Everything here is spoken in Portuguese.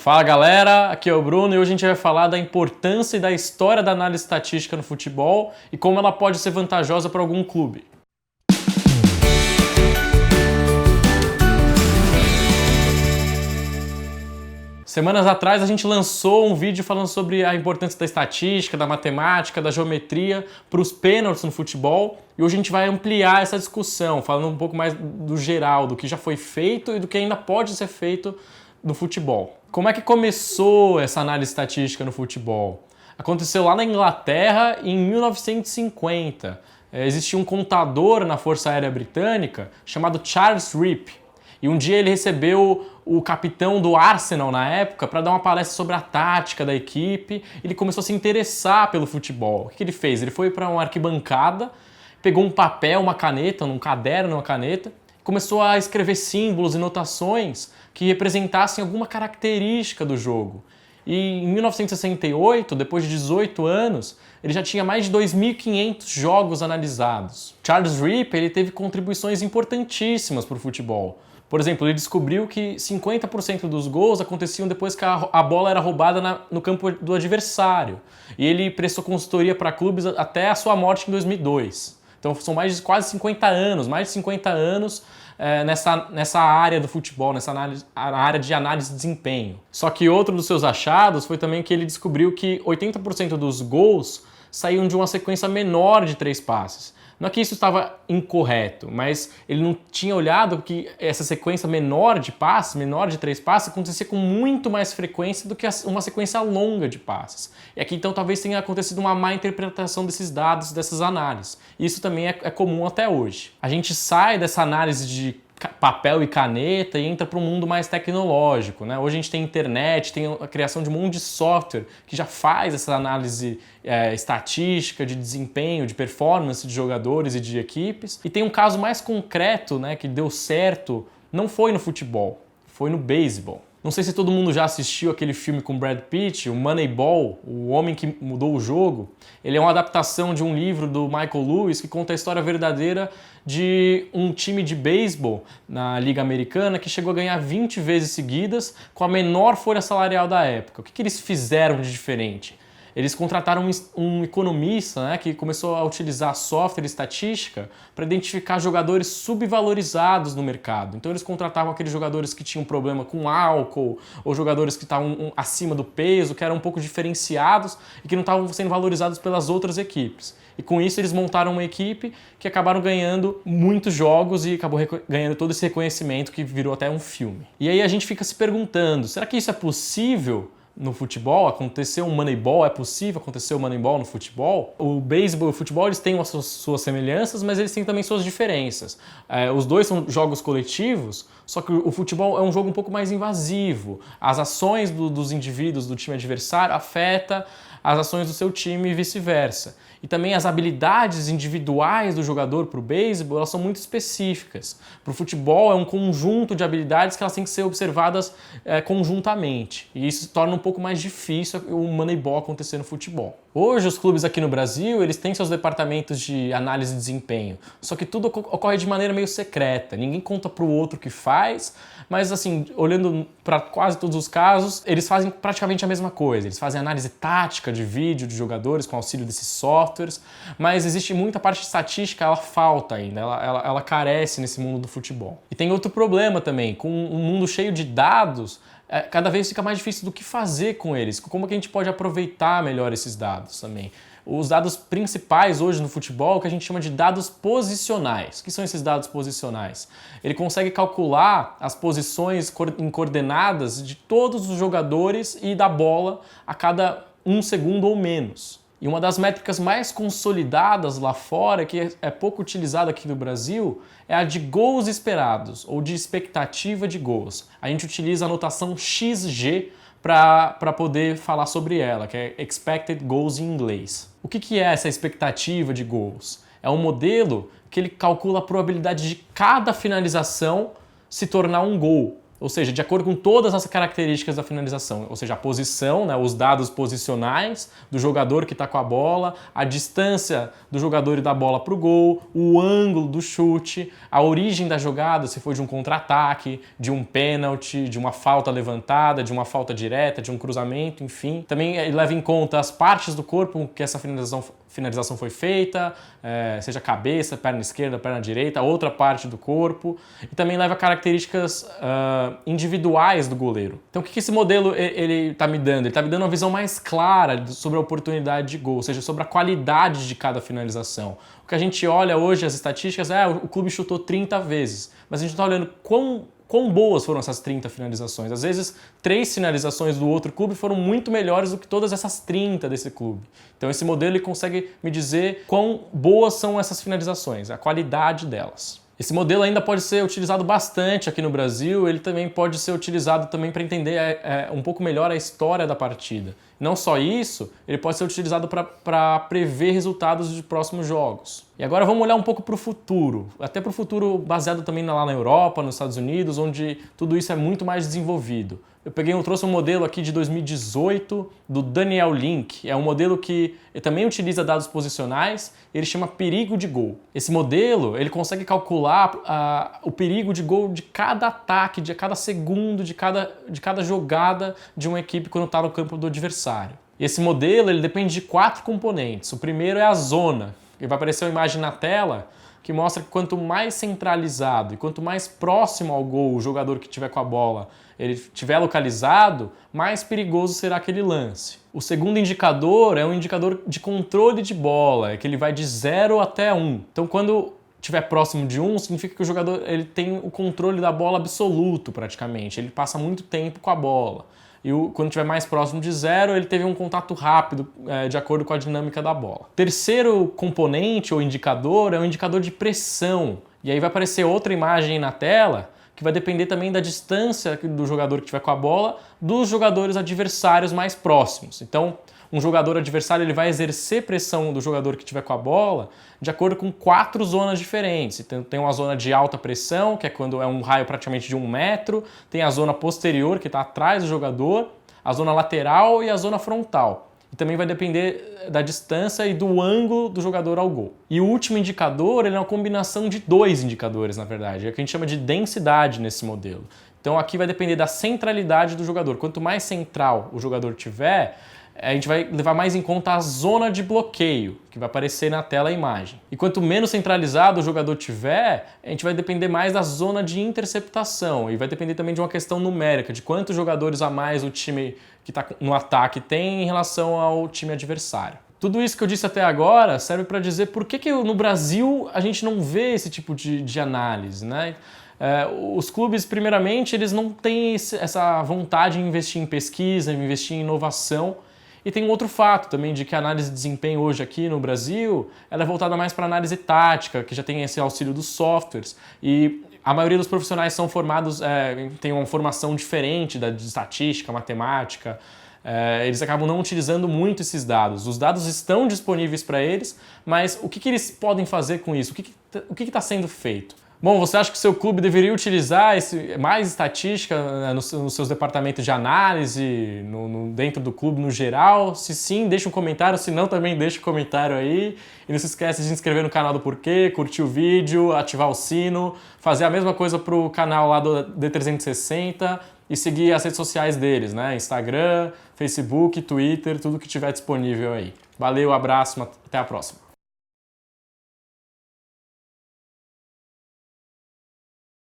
Fala galera, aqui é o Bruno e hoje a gente vai falar da importância e da história da análise estatística no futebol e como ela pode ser vantajosa para algum clube. Semanas atrás a gente lançou um vídeo falando sobre a importância da estatística, da matemática, da geometria para os pênaltis no futebol e hoje a gente vai ampliar essa discussão, falando um pouco mais do geral, do que já foi feito e do que ainda pode ser feito no futebol. Como é que começou essa análise estatística no futebol? Aconteceu lá na Inglaterra em 1950. Existia um contador na Força Aérea Britânica chamado Charles Reap. E um dia ele recebeu o capitão do Arsenal na época para dar uma palestra sobre a tática da equipe. Ele começou a se interessar pelo futebol. O que ele fez? Ele foi para uma arquibancada, pegou um papel, uma caneta, um caderno, uma caneta, começou a escrever símbolos e notações que representassem alguma característica do jogo. E em 1968, depois de 18 anos, ele já tinha mais de 2.500 jogos analisados. Charles Reap ele teve contribuições importantíssimas para o futebol. Por exemplo, ele descobriu que 50% dos gols aconteciam depois que a bola era roubada no campo do adversário. E ele prestou consultoria para clubes até a sua morte em 2002. Então são quase 50 anos, mais de 50 anos nessa área do futebol, nessa área de análise de desempenho. Só que outro dos seus achados foi também que ele descobriu que 80% dos gols saíam de uma sequência menor de 3 passes. Não é que isso estava incorreto, mas ele não tinha olhado que essa sequência menor de passes, menor de 3 passes, acontecia com muito mais frequência do que uma sequência longa de passes. E aqui então talvez tenha acontecido uma má interpretação desses dados, dessas análises. Isso também é comum até hoje. A gente sai dessa análise de papel e caneta e entra para um mundo mais tecnológico, né? Hoje a gente tem internet, tem a criação de um monte de software que já faz essa análise estatística, de desempenho, de performance de jogadores e de equipes. E tem um caso mais concreto, né, que deu certo, não foi no futebol, foi no beisebol. Não sei se todo mundo já assistiu aquele filme com Brad Pitt, o Moneyball, o homem que mudou o jogo. Ele é uma adaptação de um livro do Michael Lewis que conta a história verdadeira de um time de beisebol na Liga Americana que chegou a ganhar 20 vezes seguidas com a menor folha salarial da época. O que eles fizeram de diferente? Eles contrataram um economista, né, que começou a utilizar software e estatística para identificar jogadores subvalorizados no mercado. Então eles contratavam aqueles jogadores que tinham problema com álcool ou jogadores que estavam acima do peso, que eram um pouco diferenciados e que não estavam sendo valorizados pelas outras equipes. E com isso eles montaram uma equipe que acabaram ganhando muitos jogos e acabou ganhando todo esse reconhecimento que virou até um filme. E aí a gente fica se perguntando, será que isso é possível no futebol? Aconteceu um Moneyball? É possível acontecer um Moneyball no futebol? O beisebol e o futebol eles têm as suas semelhanças, mas eles têm também suas diferenças. Os dois são jogos coletivos, só que o futebol é um jogo um pouco mais invasivo. As ações dos indivíduos do time adversário afetam as ações do seu time e vice-versa. E também as habilidades individuais do jogador para o beisebol, elas são muito específicas. Para o futebol é um conjunto de habilidades que elas têm que ser observadas conjuntamente. E isso torna um pouco mais difícil o Moneyball acontecer no futebol. Hoje os clubes aqui no Brasil, eles têm seus departamentos de análise de desempenho, só que tudo ocorre de maneira meio secreta, ninguém conta para o outro o que faz, mas assim, olhando para quase todos os casos, eles fazem praticamente a mesma coisa, eles fazem análise tática de vídeo de jogadores com auxílio desses softwares, mas existe muita parte de estatística, ela falta ainda, ela carece nesse mundo do futebol. E tem outro problema também, com um mundo cheio de dados, cada vez fica mais difícil do que fazer com eles, como que a gente pode aproveitar melhor esses dados também. Os dados principais hoje no futebol, que a gente chama de dados posicionais. O que são esses dados posicionais? Ele consegue calcular as posições em coordenadas de todos os jogadores e da bola a cada 1 segundo ou menos. E uma das métricas mais consolidadas lá fora, que é pouco utilizada aqui no Brasil, é a de gols esperados, ou de expectativa de gols. A gente utiliza a notação XG para poder falar sobre ela, que é Expected Goals em inglês. O que é essa expectativa de gols? É um modelo que ele calcula a probabilidade de cada finalização se tornar um gol. Ou seja, de acordo com todas as características da finalização, ou seja, a posição, né, os dados posicionais do jogador que está com a bola, a distância do jogador e da bola para o gol, o ângulo do chute, a origem da jogada, se foi de um contra-ataque, de um pênalti, de uma falta levantada, de uma falta direta, de um cruzamento, enfim. Também ele leva em conta as partes do corpo que essa finalização foi feita, seja cabeça, perna esquerda, perna direita, outra parte do corpo, e também leva características individuais do goleiro. Então o que esse modelo ele está me dando? Ele está me dando uma visão mais clara sobre a oportunidade de gol, ou seja, sobre a qualidade de cada finalização. O que a gente olha hoje, as estatísticas, o clube chutou 30 vezes, mas a gente está olhando quão boas foram essas 30 finalizações. Às vezes, 3 finalizações do outro clube foram muito melhores do que todas essas 30 desse clube. Então esse modelo ele consegue me dizer quão boas são essas finalizações, a qualidade delas. Esse modelo ainda pode ser utilizado bastante aqui no Brasil, ele também pode ser utilizado também para entender um pouco melhor a história da partida. Não só isso, ele pode ser utilizado para prever resultados de próximos jogos. E agora vamos olhar um pouco para o futuro, até para o futuro baseado também lá na Europa, nos Estados Unidos, onde tudo isso é muito mais desenvolvido. Eu trouxe um modelo aqui de 2018 do Daniel Link, é um modelo que também utiliza dados posicionais, ele chama perigo de gol. Esse modelo, ele consegue calcular o perigo de gol de cada ataque, de cada segundo, de cada jogada de uma equipe quando está no campo do adversário. E esse modelo, ele depende de 4 componentes. O primeiro é a zona, e vai aparecer uma imagem na tela que mostra que quanto mais centralizado e quanto mais próximo ao gol o jogador que estiver com a bola ele estiver localizado, mais perigoso será aquele lance. O segundo indicador é um indicador de controle de bola, é que ele vai de 0 até 1. Então quando estiver próximo de 1, significa que o jogador ele tem o controle da bola absoluto praticamente, ele passa muito tempo com a bola. E quando estiver mais próximo de 0, ele teve um contato rápido, de acordo com a dinâmica da bola. Terceiro componente ou indicador é o indicador de pressão. E aí vai aparecer outra imagem na tela que vai depender também da distância do jogador que estiver com a bola dos jogadores adversários mais próximos. Então, um jogador adversário ele vai exercer pressão do jogador que estiver com a bola de acordo com 4 zonas diferentes. Então, tem uma zona de alta pressão, que é quando é um raio praticamente de 1 metro, tem a zona posterior, que está atrás do jogador, a zona lateral e a zona frontal. E também vai depender da distância e do ângulo do jogador ao gol. E o último indicador ele é uma combinação de 2 indicadores, na verdade, é o que a gente chama de densidade nesse modelo. Então aqui vai depender da centralidade do jogador. Quanto mais central o jogador tiver, a gente vai levar mais em conta a zona de bloqueio, que vai aparecer na tela a imagem. E quanto menos centralizado o jogador tiver, a gente vai depender mais da zona de interceptação. E vai depender também de uma questão numérica, de quantos jogadores a mais o time que está no ataque tem em relação ao time adversário. Tudo isso que eu disse até agora serve para dizer por que no Brasil a gente não vê esse tipo de análise, né? Os clubes, primeiramente, eles não têm essa vontade em investir em pesquisa, em investir em inovação. E tem um outro fato também de que a análise de desempenho hoje aqui no Brasil ela é voltada mais para análise tática, que já tem esse auxílio dos softwares. E a maioria dos profissionais são formados, tem uma formação diferente de estatística, matemática. Eles acabam não utilizando muito esses dados. Os dados estão disponíveis para eles, mas o que eles podem fazer com isso? O que está sendo feito? Bom, você acha que o seu clube deveria utilizar mais estatística nos seus departamentos de análise, dentro do clube no geral? Se sim, deixa um comentário, se não também deixa um comentário aí. E não se esquece de se inscrever no canal do Porquê, curtir o vídeo, ativar o sino, fazer a mesma coisa para o canal lá do D360 e seguir as redes sociais deles, né? Instagram, Facebook, Twitter, tudo que tiver disponível aí. Valeu, abraço, até a próxima.